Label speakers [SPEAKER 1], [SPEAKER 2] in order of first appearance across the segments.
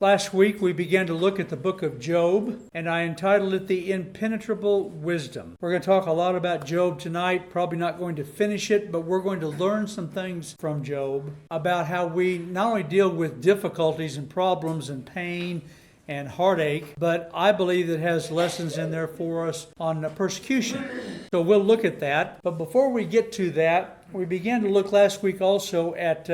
[SPEAKER 1] Last week we began to look at the book of Job, and I entitled it The Impenetrable Wisdom. We're going to talk a lot about Job tonight, probably not going to finish it, but we're going to learn some things from Job about how we not only deal with difficulties and problems and pain and heartache, but I believe it has lessons in there for us on persecution. So we'll look at that. But before we get to that, we began to look last week also at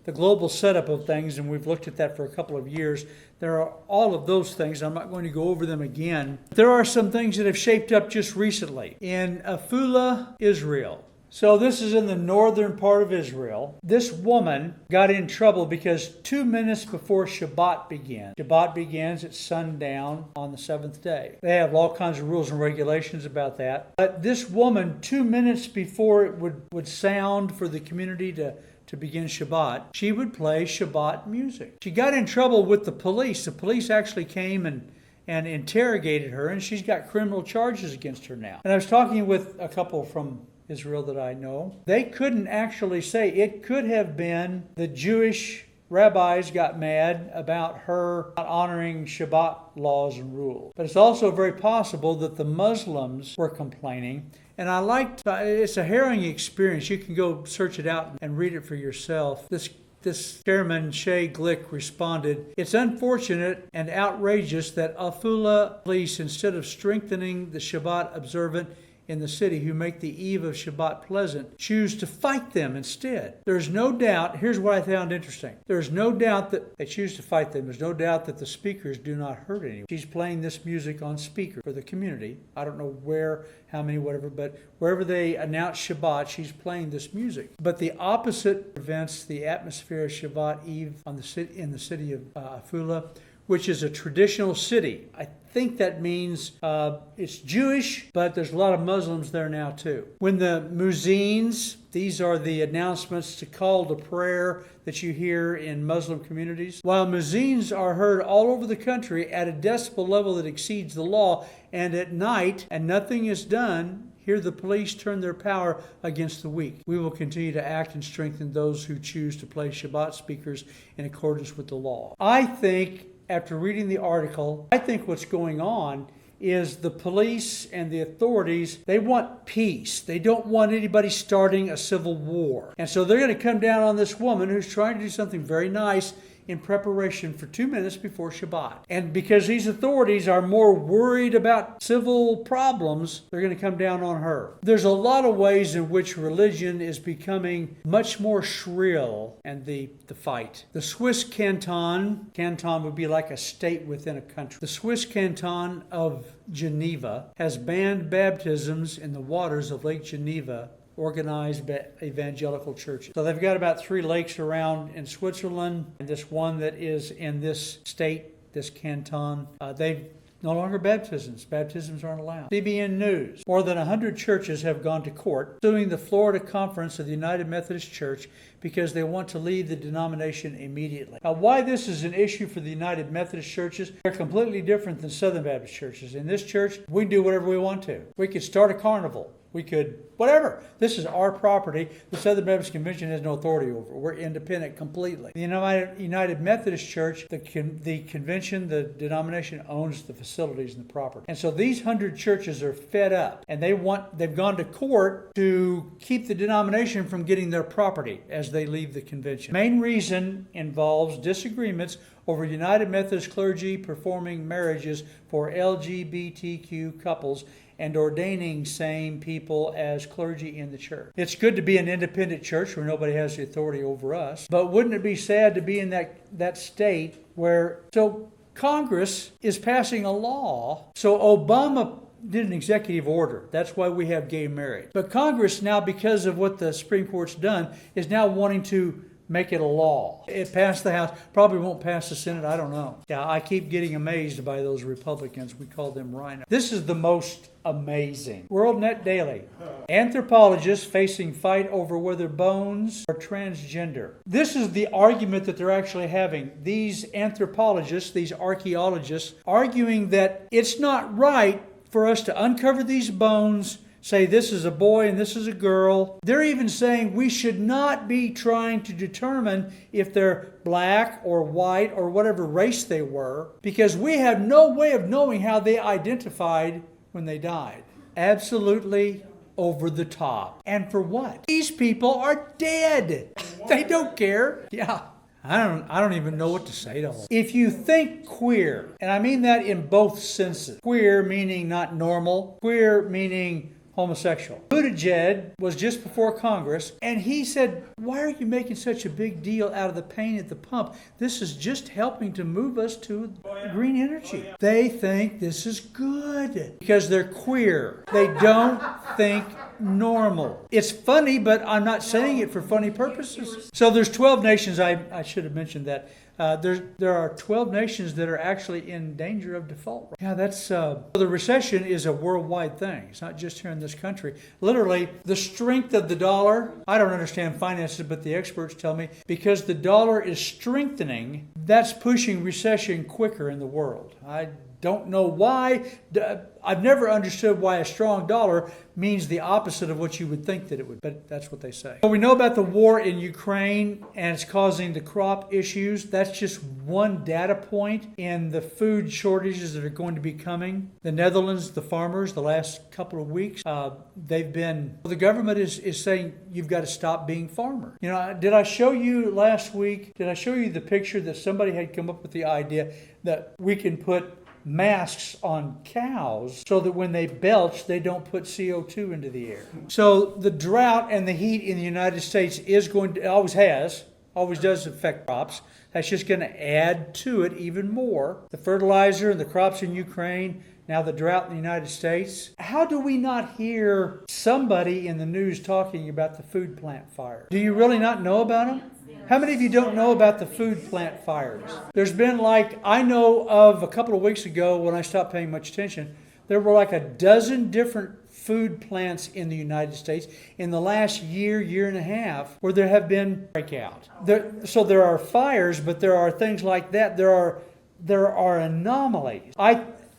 [SPEAKER 1] the global setup of things, and we've looked at that for a couple of years. There are all of those things. I'm not going to go over them again. There are some things that have shaped up just recently. In Afula, Israel. So this is in the northern part of Israel. This woman got in trouble because 2 minutes before Shabbat begins at sundown on the seventh day. They have all kinds of rules and regulations about that. But this woman, 2 minutes before it would sound for the community to begin Shabbat, she would play Shabbat music. She got in trouble with the police. The police actually came and interrogated her, and she's got criminal charges against her now. And I was talking with a couple from Israel that I know. They couldn't actually say. It could have been the Jewish rabbis got mad about her not honoring Shabbat laws and rules. But it's also very possible that the Muslims were complaining. And I liked, it's a harrowing experience. You can go search it out and read it for yourself. This chairman, Shea Glick, responded, "It's unfortunate and outrageous that Afula police, instead of strengthening the Shabbat observant in the city who make the eve of Shabbat pleasant, choose to fight them instead. There's no doubt," here's what I found interesting, there's no doubt that they choose to fight them. There's no doubt that the speakers do not hurt anyone. She's playing this music on speaker for the community. I don't know where, how many, whatever, but wherever they announce Shabbat, she's playing this music. But the opposite prevents the atmosphere of Shabbat Eve in the city of Afula, which is a traditional city. I think that means it's Jewish, but there's a lot of Muslims there now too. When the muezzins, these are the announcements to call to prayer that you hear in Muslim communities. While muezzins are heard all over the country at a decibel level that exceeds the law, and at night, and nothing is done, here the police turn their power against the weak. We will continue to act and strengthen those who choose to play Shabbat speakers in accordance with the law. I think, after reading the article, I think what's going on is the police and the authorities, they want peace. They don't want anybody starting a civil war. And so they're going to come down on this woman who's trying to do something very nice in preparation for 2 minutes before Shabbat. And because these authorities are more worried about civil problems, they're going to come down on her. There's a lot of ways in which religion is becoming much more shrill and the fight. The Swiss canton would be like a state within a country. The Swiss canton of Geneva has banned baptisms in the waters of Lake Geneva, organized evangelical churches. So they've got about 3 lakes around in Switzerland, and this one that is in this state, this canton. They've no longer baptisms. Baptisms aren't allowed. CBN News. More than 100 churches have gone to court suing the Florida Conference of the United Methodist Church because they want to leave the denomination immediately. Now, why this is an issue for the United Methodist churches, they're completely different than Southern Baptist churches. In this church, we can do whatever we want to. We could start a carnival. We could, whatever. This is our property. The Southern Baptist Convention has no authority over it. We're independent completely. The United Methodist Church, the convention, the denomination owns the facilities and the property. And so these 100 churches are fed up, and they've gone to court to keep the denomination from getting their property as they leave the convention. The main reason involves disagreements over United Methodist clergy performing marriages for LGBTQ couples and ordaining same people as clergy in the church. It's good to be an independent church where nobody has the authority over us, but wouldn't it be sad to be in that state where, so Congress is passing a law, so Obama did an executive order. That's why we have gay marriage. But Congress now, because of what the Supreme Court's done, is now wanting to make it a law. It passed the House, probably won't pass the Senate, I don't know. Yeah, I keep getting amazed by those Republicans. We call them rhinos. This is the most amazing. World Net Daily. Anthropologists facing fight over whether bones are transgender. This is the argument that they're actually having. These anthropologists, these archaeologists, arguing that it's not right for us to uncover these bones say this is a boy and this is a girl. They're even saying we should not be trying to determine if they're black or white or whatever race they were, because we have no way of knowing how they identified when they died. Absolutely over the top. And for what? These people are dead. They don't care. Yeah. I don't even know what to say to them. If you think queer, and I mean that in both senses, queer meaning not normal, queer meaning homosexual. Buttigieg was just before Congress, and he said, why are you making such a big deal out of the pain at the pump? This is just helping to move us to green energy. They think this is good because they're queer. They don't think normal. It's funny, but I'm not saying it for funny purposes. So there's 12 nations. I should have mentioned that. There are 12 nations that are actually in danger of default. Yeah, that's the recession is a worldwide thing. It's not just here in this country. Literally, the strength of the dollar. I don't understand finances, but the experts tell me because the dollar is strengthening, that's pushing recession quicker in the world. I don't know why. I've never understood why a strong dollar means the opposite of what you would think that it would, but that's what they say. So we know about the war in Ukraine, and it's causing the crop issues. That's just one data point in the food shortages that are going to be coming. The Netherlands, the farmers, the last couple of weeks, the government is saying you've got to stop being farmer. You know, did I show you last week, the picture that somebody had come up with the idea that we can put masks on cows so that when they belch, they don't put CO2 into the air. So the drought and the heat in the United States is going to, always does affect crops. That's just going to add to it even more. The fertilizer and the crops in Ukraine, now the drought in the United States. How do we not hear somebody in the news talking about the food plant fire? Do you really not know about them? How many of you don't know about the food plant fires? There's been I know of a couple of weeks ago when I stopped paying much attention, there were a dozen different food plants in the United States in the last year and a half where there have been breakout. So there are fires, but there are things like that. There are anomalies.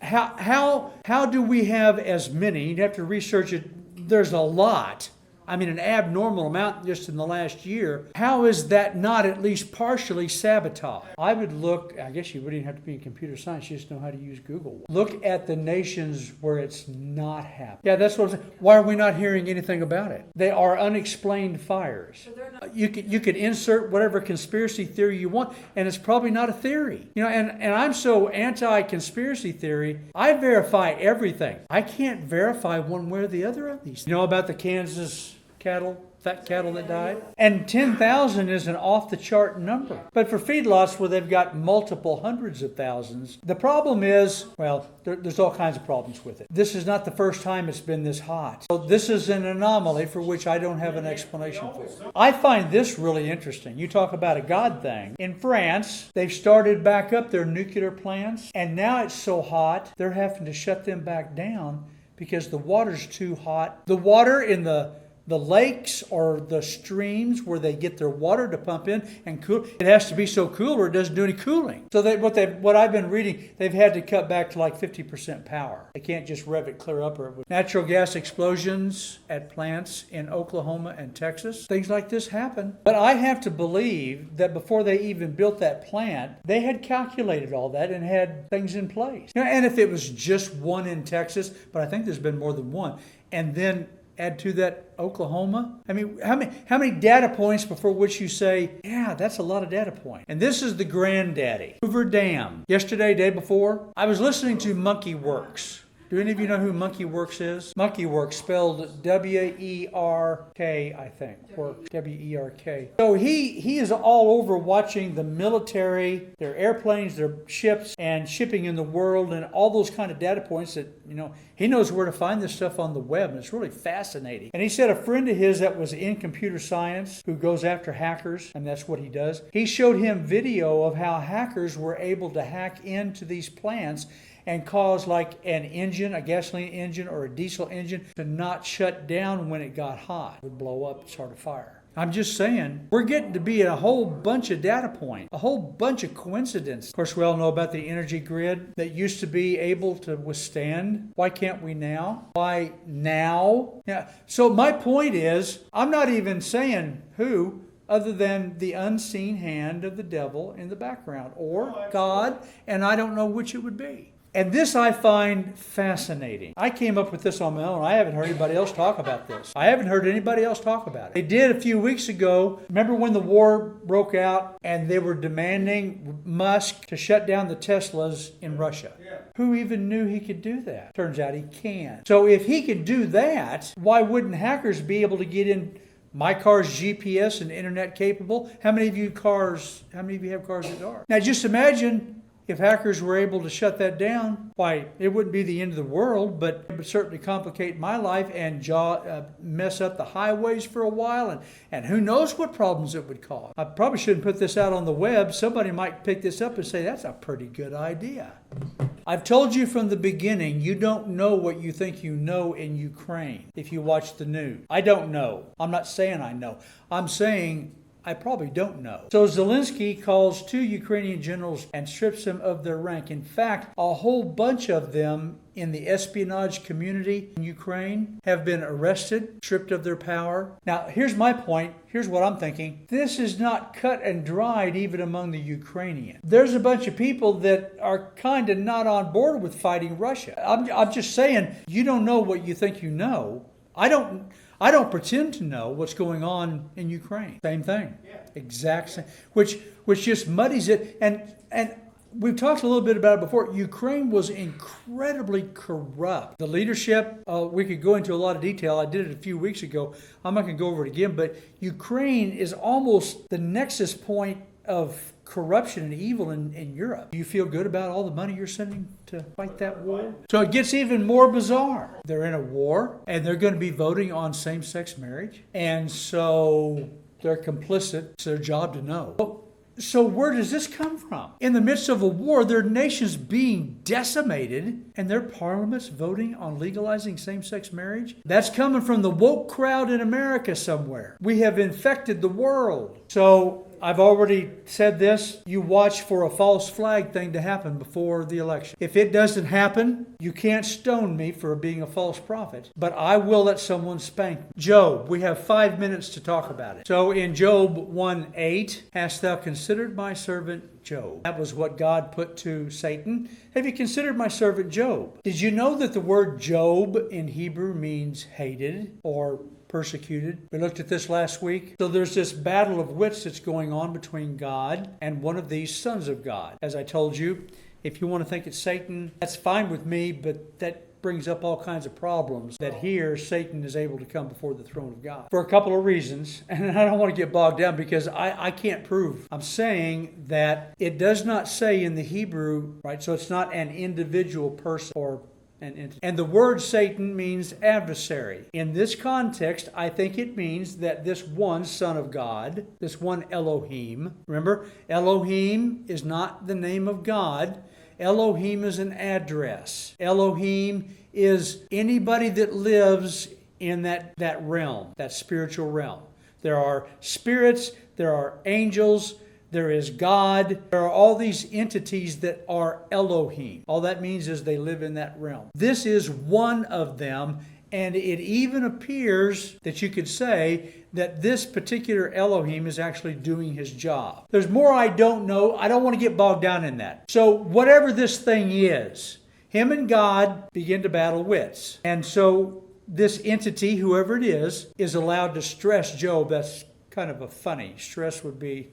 [SPEAKER 1] How do we have as many? You'd have to research it. There's a lot. I mean, an abnormal amount just in the last year. How is that not at least partially sabotaged? I would look, I guess you wouldn't even have to be in computer science, you just know how to use Google. Look at the nations where it's not happening. Yeah, that's what I'm saying. Why are we not hearing anything about it? They are unexplained fires. You could insert whatever conspiracy theory you want, and it's probably not a theory. You know, and I'm so anti-conspiracy theory, I verify everything. I can't verify one way or the other of these. You know about the Kansas fat cattle that died? And 10,000 is an off-the-chart number. But for feedlots where they've got multiple hundreds of thousands, the problem is, there's all kinds of problems with it. This is not the first time it's been this hot. So this is an anomaly for which I don't have an explanation for. I find this really interesting. You talk about a God thing. In France, they've started back up their nuclear plants, and now it's so hot, they're having to shut them back down because the water's too hot. The water in the lakes or the streams where they get their water to pump in and cool, it has to be so cool or it doesn't do any cooling. So what I've been reading, they've had to cut back to 50% power. They can't just rev it clear up. Natural gas explosions at plants in Oklahoma and Texas. Things like this happen. But I have to believe that before they even built that plant, they had calculated all that and had things in place. And if it was just one in Texas, but I think there's been more than one, and then add to that Oklahoma. I mean, how many data points before which you say, yeah, that's a lot of data points. And this is the granddaddy. Hoover Dam. Yesterday, day before, I was listening to Monkey Works. Do any of you know who Monkey Works is? Monkey Works, spelled W-E-R-K, I think. Works, W-E-R-K. So he is all over watching the military, their airplanes, their ships, and shipping in the world, and all those kind of data points that, he knows where to find this stuff on the web, and it's really fascinating. And he said a friend of his that was in computer science, who goes after hackers, and that's what he does, he showed him video of how hackers were able to hack into these plants and cause an engine, a gasoline engine or a diesel engine, to not shut down when it got hot. It would blow up, start a fire. I'm just saying, we're getting to be a whole bunch of data points, a whole bunch of coincidences. Of course, we all know about the energy grid that used to be able to withstand. Why can't we now? Why now? Yeah. So my point is, I'm not even saying who, other than the unseen hand of the devil in the background, or God, and I don't know which it would be. And this I find fascinating. I came up with this on my own. I haven't heard anybody else talk about this. I haven't heard anybody else talk about it. They did a few weeks ago. Remember when the war broke out and they were demanding Musk to shut down the Teslas in Russia? Yeah. Who even knew he could do that? Turns out he can. So if he could do that, why wouldn't hackers be able to get in? My car's GPS and internet capable. How many of you have cars that are? Now just imagine if hackers were able to shut that down. Why, it wouldn't be the end of the world, but it would certainly complicate my life and mess up the highways for a while, and who knows what problems it would cause. I probably shouldn't put this out on the web. Somebody might pick this up and say, that's a pretty good idea. I've told you from the beginning, you don't know what you think you know in Ukraine if you watch the news. I don't know. I'm not saying I know. I'm saying I probably don't know. So Zelensky calls 2 Ukrainian generals and strips them of their rank. In fact, a whole bunch of them in the espionage community in Ukraine have been arrested, stripped of their power. Now, here's my point. Here's what I'm thinking. This is not cut and dried even among the Ukrainians. There's a bunch of people that are kind of not on board with fighting Russia. I'm just saying, you don't know what you think you know. I don't pretend to know what's going on in Ukraine. Same thing. Yeah. Exact same. Which just muddies it. And we've talked a little bit about it before. Ukraine was incredibly corrupt. The leadership, we could go into a lot of detail. I did it a few weeks ago. I'm not going to go over it again. But Ukraine is almost the nexus point of corruption and evil in Europe. Do you feel good about all the money you're sending to fight that war? So it gets even more bizarre. They're in a war, and they're going to be voting on same-sex marriage. And so they're complicit. It's their job to know. So where does this come from? In the midst of a war, their nation's being decimated, and their parliament's voting on legalizing same-sex marriage? That's coming from the woke crowd in America somewhere. We have infected the world. So I've already said this. You watch for a false flag thing to happen before the election. If it doesn't happen, you can't stone me for being a false prophet, but I will let someone spank me. Job, we have 5 minutes to talk about it. So in Job 1:8, hast thou considered my servant Job? That was what God put to Satan. Have you considered my servant Job? Did you know that the word Job in Hebrew means hated or persecuted? We looked at this last week. So there's this battle of wits that's going on between God and one of these sons of God. As I told you, if you want to think it's Satan, that's fine with me, but that brings up all kinds of problems that here Satan is able to come before the throne of God for a couple of reasons. And I don't want to get bogged down because I can't prove. I'm saying that it does not say in the Hebrew, right? So it's not an individual person or and the word Satan means adversary. In this context, I think it means that this one Son of God, this one Elohim, remember, Elohim is not the name of God. Elohim is an address. Elohim is anybody that lives in that realm, that spiritual realm. There are spirits, there are angels, there is God. There are all these entities that are Elohim. All that means is they live in that realm. This is one of them, and it even appears that you could say that this particular Elohim is actually doing his job. There's more I don't know. I don't want to get bogged down in that. So whatever this thing is, him and God begin to battle wits. And so this entity, whoever it is allowed to stress Job. That's kind of a funny. Stress would be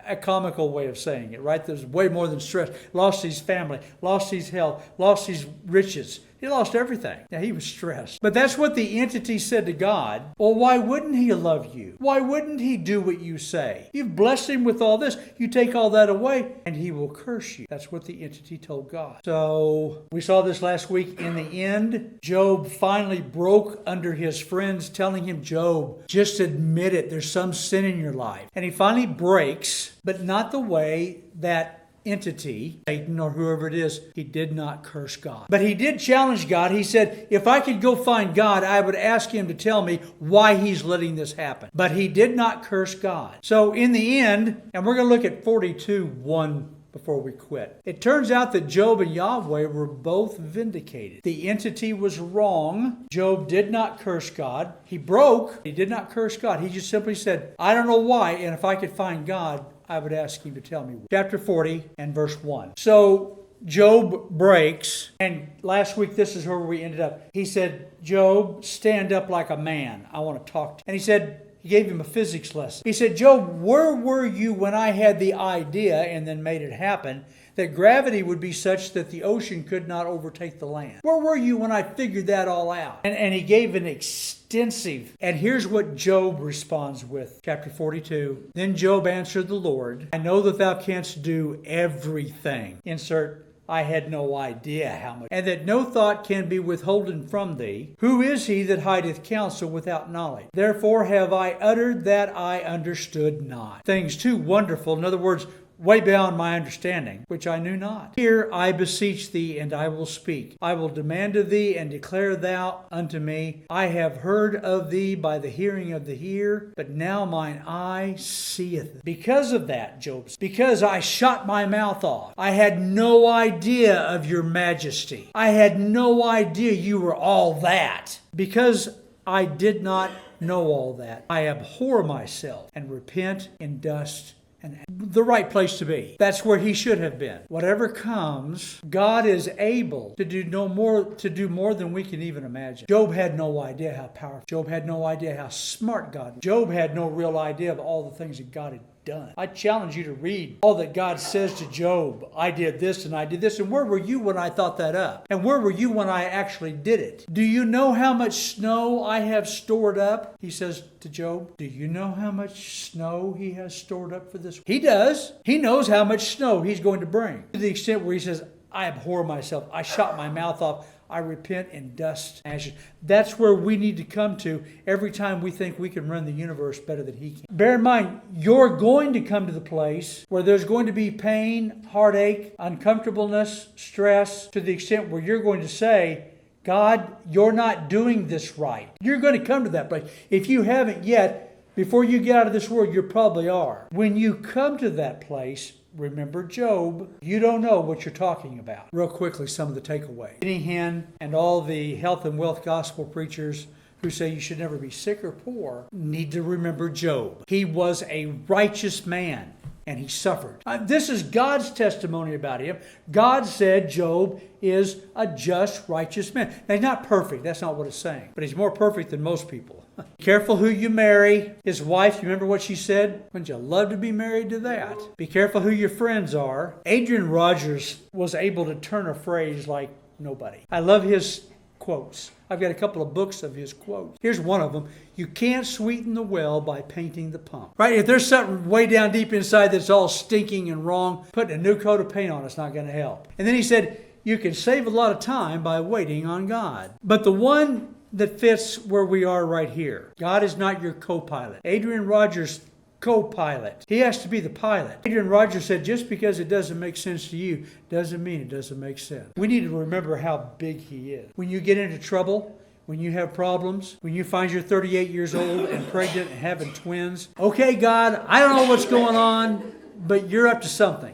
[SPEAKER 1] a comical way of saying it, right? There's way more than stress. Lost his family, lost his health, lost his riches. He lost everything. Now, he was stressed. But that's what the entity said to God. Well, why wouldn't he love you? Why wouldn't he do what you say? You've blessed him with all this. You take all that away, and he will curse you. That's what the entity told God. So we saw this last week. In the end, Job finally broke under his friends telling him, Job, just admit it. There's some sin in your life. And he finally breaks, but not the way that entity, Satan or whoever it is, he did not curse God. But he did challenge God. He said, if I could go find God, I would ask him to tell me why he's letting this happen. But he did not curse God. So in the end, and we're going to look at 42:1 before we quit. It turns out that Job and Yahweh were both vindicated. The entity was wrong. Job did not curse God. He broke. He did not curse God. He just simply said, I don't know why, and if I could find God, I would ask him to tell me. Chapter 40 and verse 1. So Job breaks, and last week this is where we ended up. He said, Job, stand up like a man. I want to talk to you. And he gave him a physics lesson. He said, Job, where were you when I had the idea and then made it happen that gravity would be such that the ocean could not overtake the land? Where were you when I figured that all out? And he gave an extensive, and here's what Job responds with. Chapter 42. Then Job answered the Lord, I know that thou canst do everything. Insert, I had no idea how much, and that no thought can be withholden from thee. Who is he that hideth counsel without knowledge? Therefore have I uttered that I understood not. Things too wonderful, in other words, way beyond my understanding, which I knew not. Here I beseech thee, and I will speak. I will demand of thee, and declare thou unto me. I have heard of thee by the hearing of the ear, but now mine eye seeth. Because of that, Job, because I shot my mouth off. I had no idea of your majesty. I had no idea you were all that. Because I did not know all that, I abhor myself and repent in dust and the right place to be. That's where he should have been. Whatever comes, God is able to do more than we can even imagine. Job had no idea how powerful. Job had no idea how smart God was. Job had no real idea of all the things that God had done. I challenge you to read all that God says to Job. I did this and I did this. And where were you when I thought that up? And where were you when I actually did it? Do you know how much snow I have stored up? He says to Job. Do you know how much snow he has stored up for this? He does. He knows how much snow he's going to bring. To the extent where he says, I abhor myself. I shot my mouth off. I repent in dust and ashes. That's where we need to come to every time we think we can run the universe better than he can. Bear in mind, you're going to come to the place where there's going to be pain, heartache, uncomfortableness, stress, to the extent where you're going to say, God, you're not doing this right. You're going to come to that place. If you haven't yet, before you get out of this world, you probably are. When you come to that place, remember Job, you don't know what you're talking about. Real quickly, some of the takeaways. Benny Hinn and all the health and wealth gospel preachers who say you should never be sick or poor need to remember Job. He was a righteous man and he suffered. This is God's testimony about him. God said Job is a just, righteous man. Now, he's not perfect. That's not what it's saying. But he's more perfect than most people. Be careful who you marry. His wife, you remember what she said? Wouldn't you love to be married to that? Be careful who your friends are. Adrian Rogers was able to turn a phrase like nobody. I love his quotes. I've got a couple of books of his quotes. Here's one of them. You can't sweeten the well by painting the pump. Right? If there's something way down deep inside that's all stinking and wrong, putting a new coat of paint on it's not going to help. And then he said, you can save a lot of time by waiting on God. But the one that fits where we are right here. God is not your co-pilot. Adrian Rogers' co-pilot. He has to be the pilot. Adrian Rogers said, just because it doesn't make sense to you doesn't mean it doesn't make sense. We need to remember how big he is. When you get into trouble, when you have problems, when you find you're 38 years old and pregnant and having twins, okay, God, I don't know what's going on, but you're up to something.